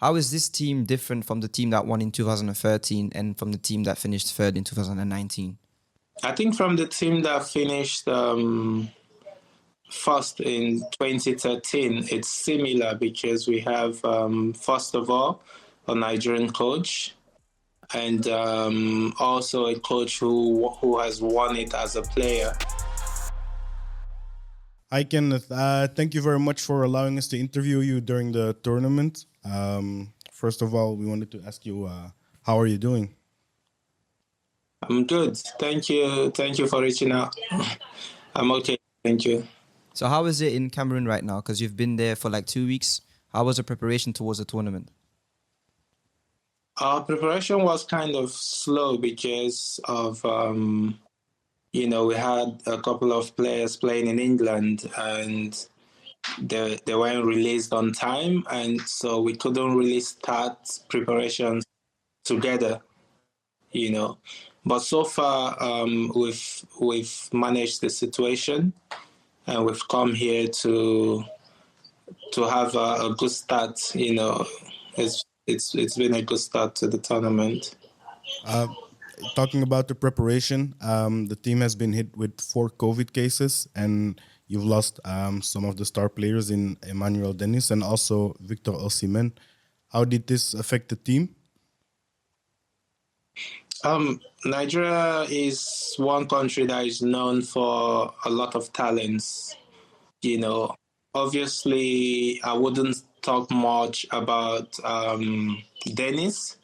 How is this team different from the team that won in 2013 and from the team that finished third in 2019? I think from the team that finished first in 2013, it's similar because we have, first of all, a Nigerian coach and also a coach who has won it as a player. Hi, Kenneth. Thank you very much for allowing us to interview you during the tournament. First of all, we wanted to ask you, how are you doing? I'm good. Thank you. Thank you for reaching out. I'm okay. Thank you. So how is it in Cameroon right now? Because you've been there for like 2 weeks. How was the preparation towards the tournament? Our preparation was kind of slow because of, we had a couple of players playing in England and they weren't released on time. And so we couldn't really start preparations together, But so far, we've managed the situation and we've come here to have a good start, It's been a good start to the tournament. Talking about the preparation, the team has been hit with 4 COVID cases, and you've lost some of the star players in Emmanuel Dennis and also Victor Osimhen. How did this affect the team? Nigeria is one country that is known for a lot of talents. Obviously, I wouldn't talk much about Dennis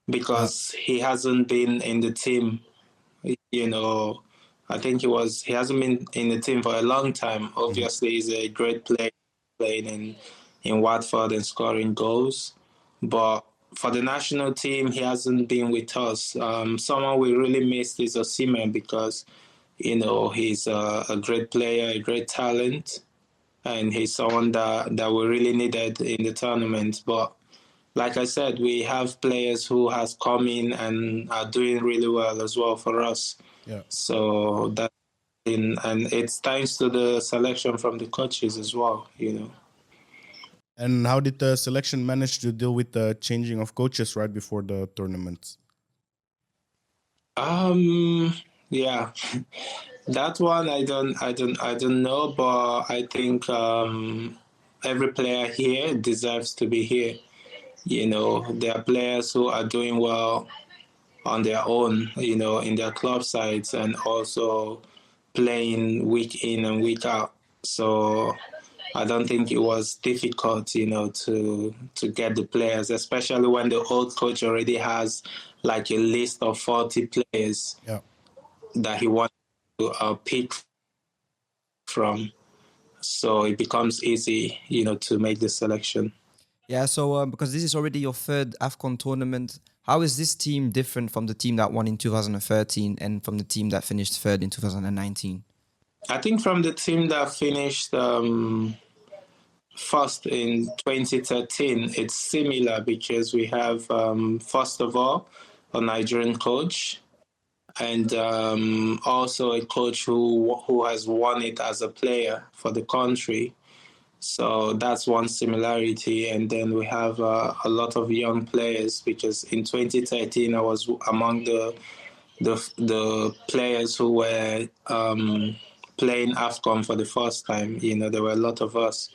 because he hasn't been in the team. I think he hasn't been in the team for a long time. Obviously, he's a great player playing in Watford and scoring goals. But for the national team, he hasn't been with us. Someone we really missed is Osimhen because, he's a great player, a great talent, and he's someone that we really needed in the tournament. But like I said, we have players who has come in and are doing really well as well for us. Yeah. So and it's thanks to the selection from the coaches as well, And how did the selection manage to deal with the changing of coaches right before the tournament? Yeah, that one I don't know, but I think every player here deserves to be here. There are players who are doing well on their own, in their club sides and also playing week in and week out. So I don't think it was difficult, to get the players, especially when the old coach already has like a list of 40 players that he wants to pick from. So it becomes easy, to make the selection. Yeah, so because this is already your third AFCON tournament, how is this team different from the team that won in 2013 and from the team that finished third in 2019? I think from the team that finished first in 2013, it's similar because we have, first of all, a Nigerian coach and also a coach who has won it as a player for the country. So that's one similarity. And then we have a lot of young players because in 2013, I was among the players who were playing AFCON for the first time. There were a lot of us.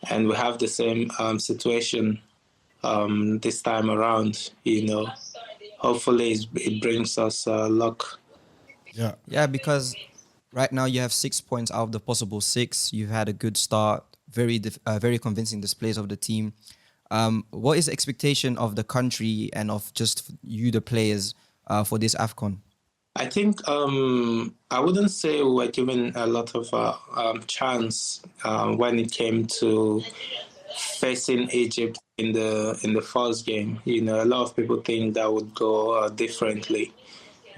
And we have the same situation this time around, Hopefully it brings us luck. Yeah, because right now you have 6 points out of the possible 6. You've had a good start, very convincing displays of the team. What is the expectation of the country and of just you, the players, for this AFCON? I think I wouldn't say we were given a lot of chance when it came to facing Egypt in the first game. A lot of people think that would go differently,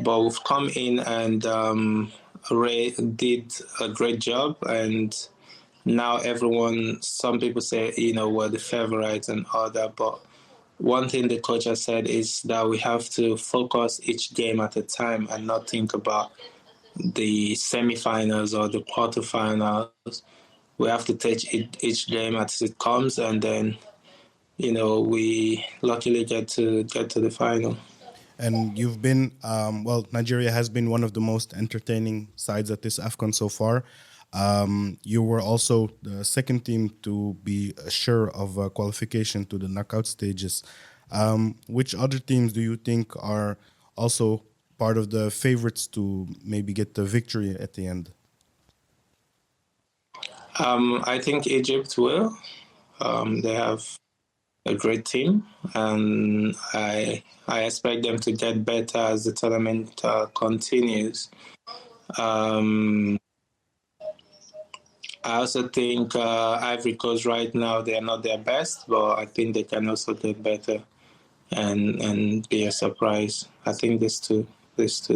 but we've come in and Ray did a great job, and now some people say we're the favorites and all that, but one thing the coach has said is that we have to focus each game at a time and not think about the semifinals or the quarterfinals. We have to take each game as it comes and then we luckily get to the final. And you've been, Nigeria has been one of the most entertaining sides at this AFCON so far. You were also the second team to be sure of qualification to the knockout stages. Which other teams do you think are also part of the favorites to maybe get the victory at the end? I think Egypt will. They have a great team, and I expect them to get better as the tournament continues. I also think Ivory Coast right now, they are not their best, but I think they can also get better and be a surprise. I think these two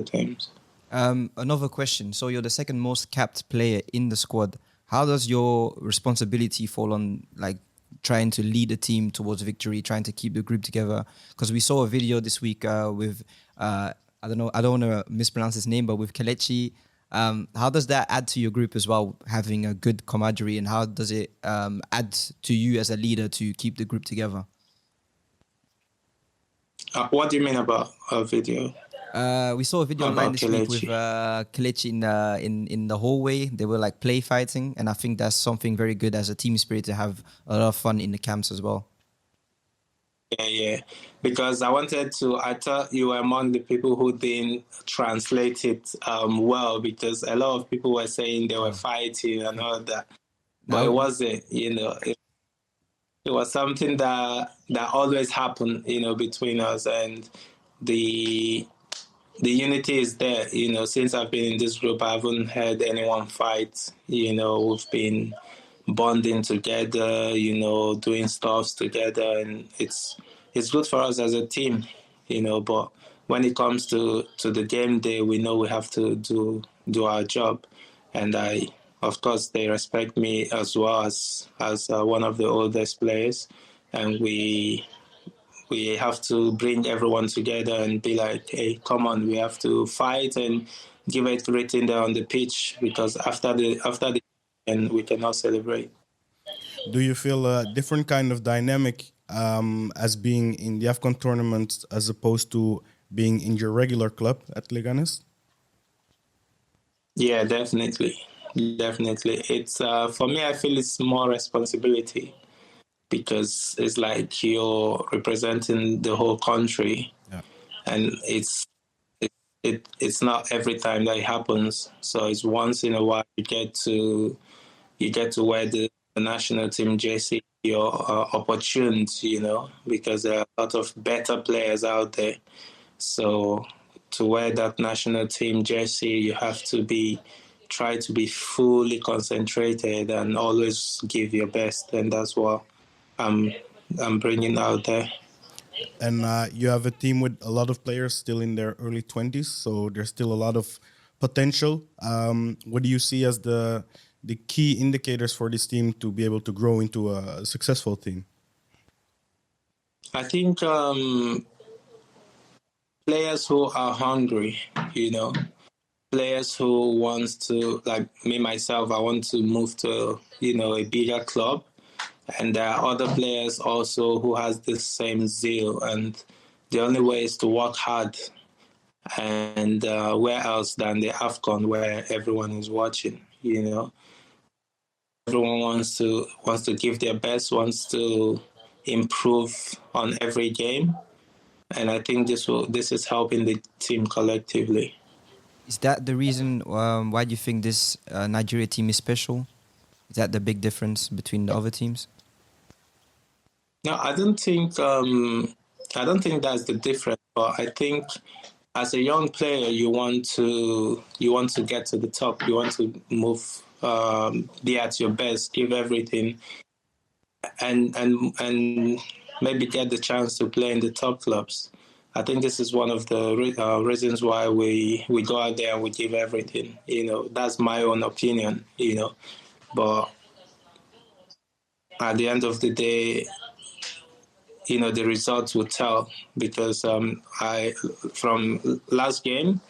teams. Another question. So you're the second most capped player in the squad. How does your responsibility fall on, like, trying to lead a team towards victory, trying to keep the group together? Because we saw a video this week with, I don't want to mispronounce his name, but with Kelechi. How does that add to your group as well, having a good camaraderie, and how does it add to you as a leader to keep the group together? What do you mean about a video? We saw a video online this week with Kelechi in the hallway. They were like play fighting, and I think that's something very good as a team spirit to have a lot of fun in the camps as well. Yeah. Because I thought you were among the people who didn't translate it well, because a lot of people were saying they were fighting and all that. But it wasn't, it was something that always happened, between us, and the unity is there. Since I've been in this group, I haven't heard anyone fight. We've been bonding together, doing stuff together, and it's good for us as a team, but when it comes to the game day, we know we have to do our job. And of course, they respect me as well as one of the oldest players, and we have to bring everyone together and be like, hey, come on, we have to fight and give everything there on the pitch, because after the and we cannot celebrate. Do you feel a different kind of dynamic as being in the AFCON tournament as opposed to being in your regular club at Leganes? Yeah, definitely. It's for me, I feel it's more responsibility, because it's like you're representing the whole country, and it's not every time that it happens. So it's once in a while you get to wear the national team jersey. You're opportune, because there are a lot of better players out there. So to wear that national team jersey, you have to try to be fully concentrated and always give your best, and that's what I'm bringing out there. And you have a team with a lot of players still in their early 20s, so there's still a lot of potential. What do you see as the key indicators for this team to be able to grow into a successful team? I think players who are hungry, players who want to, like me, myself, I want to move to, a bigger club. And there are other players also who has the same zeal, and the only way is to work hard. And where else than the AFCON, where everyone is watching, Everyone wants to give their best, wants to improve on every game. And I think this is helping the team collectively. Is that the reason why you think this Nigeria team is special? Is that the big difference between the other teams? No, I don't think that's the difference. But I think as a young player, you want to get to the top. You want to move, be at your best, give everything, and maybe get the chance to play in the top clubs. I think this is one of the reasons why we go out there and we give everything. That's my own opinion. But at the end of the day, the results will tell, because from last game,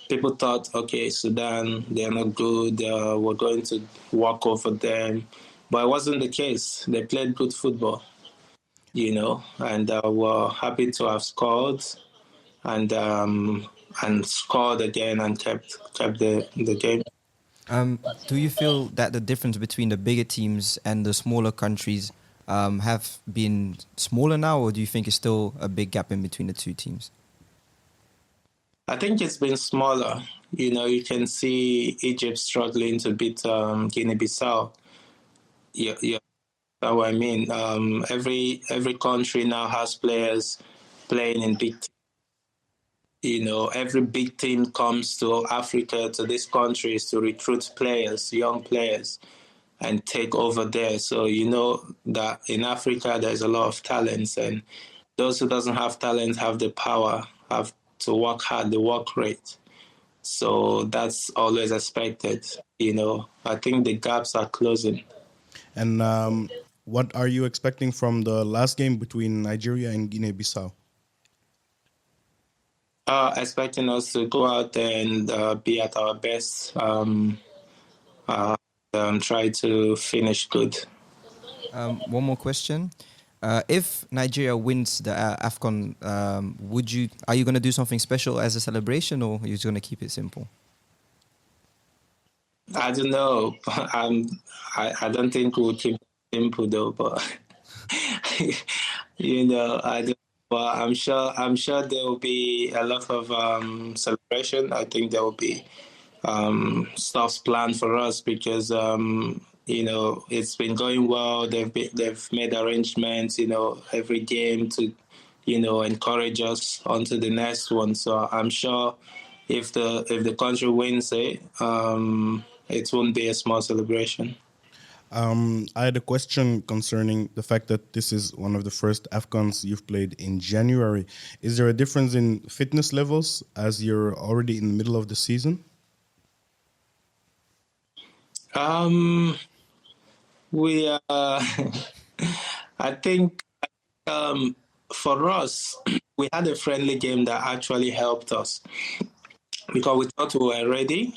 people thought, okay, Sudan, they're not good, we're going to walk over them. But it wasn't the case. They played good football. and were happy to have scored and scored again and kept the game. Do you feel that the difference between the bigger teams and the smaller countries have been smaller now, or do you think it's still a big gap in between the two teams? I think it's been smaller. You can see Egypt struggling to beat Guinea-Bissau. Yeah, that's what I mean. Every country now has players playing in big teams. Every big team comes to Africa, to these countries, to recruit players, young players, and take over there. So that in Africa there's a lot of talents, and those who doesn't have talent have the power, have to work hard, the work rate. So that's always expected. I think the gaps are closing. And what are you expecting from the last game between Nigeria and Guinea-Bissau? Expecting us to go out there and be at our best. Try to finish good. One more question. If Nigeria wins the AFCON, are you going to do something special as a celebration, or are you just going to keep it simple? I don't know. I don't think we'll keep it simple though, but I don't. But I'm sure there will be a lot of celebration. I think there will be stuff planned for us because it's been going well. They've made arrangements, every game to encourage us onto the next one. So I'm sure if the country wins it won't be a small celebration. I had a question concerning the fact that this is one of the first AFCONs you've played in January. Is there a difference in fitness levels as you're already in the middle of the season? We I think for us, we had a friendly game that actually helped us because we thought we were ready,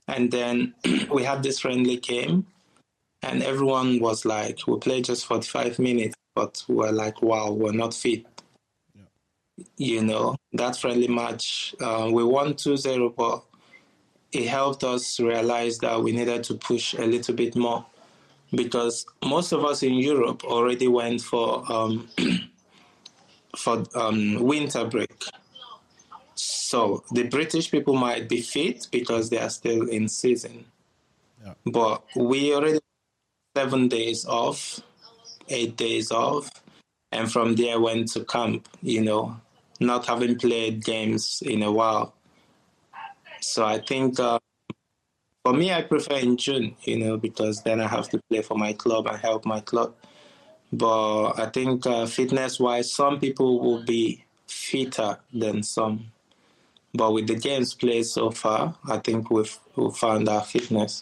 and then we had this friendly game, and everyone was like, we played just 45 minutes, but we're like, wow, we're not fit. Yeah. That friendly match, we won 2-0, but it helped us realize that we needed to push a little bit more because most of us in Europe already went for winter break. So the British people might be fit because they are still in season. Yeah. But we already 7 days off, 8 days off, and from there went to camp, not having played games in a while. So I think for me, I prefer in June, because then I have to play for my club and help my club. But I think fitness-wise, some people will be fitter than some. But with the games played so far, I think we've found our fitness,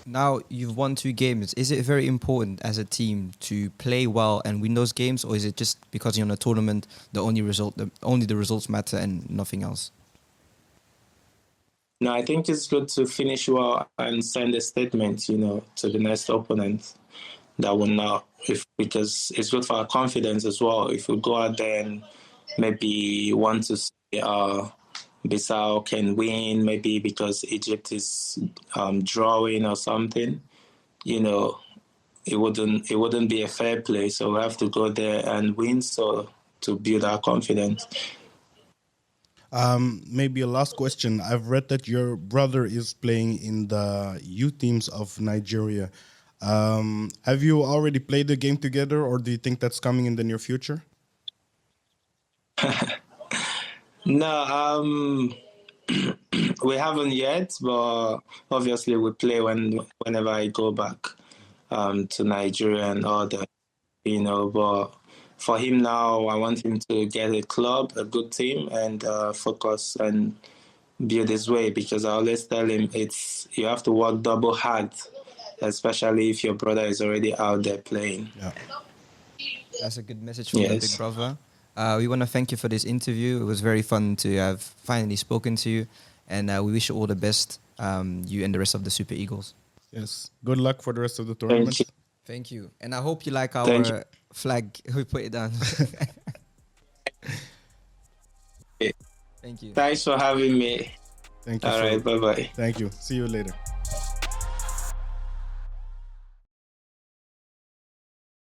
Now you've won 2 games. Is it very important as a team to play well and win those games, or is it just because you're in a tournament, only the results matter and nothing else? No, I think it's good to finish well and send a statement, to the next opponent that will not, because it's good for our confidence as well. If we go out there and maybe want to say Bissau can win, maybe because Egypt is drawing or something, it wouldn't be a fair play. So we have to go there and win, so to build our confidence. Maybe a last question. I've read that your brother is playing in the youth teams of Nigeria. Have you already played the game together, or do you think that's coming in the near future? No, we haven't yet, but obviously we play whenever I go back to Nigeria and all that, but for him now, I want him to get a club, a good team, and focus and build his way, because I always tell him you have to work double hard, especially if your brother is already out there playing. Yeah. That's a good message from the big brother. We want to thank you for this interview. It was very fun to have finally spoken to you, and we wish you all the best, you and the rest of the Super Eagles. Yes. Good luck for the rest of the tournament. Thank you. And I hope you like Thank our flag. We put it down. you. Thank you. Thanks for having me. Thank you All for. right. Bye bye. Thank you. See you later.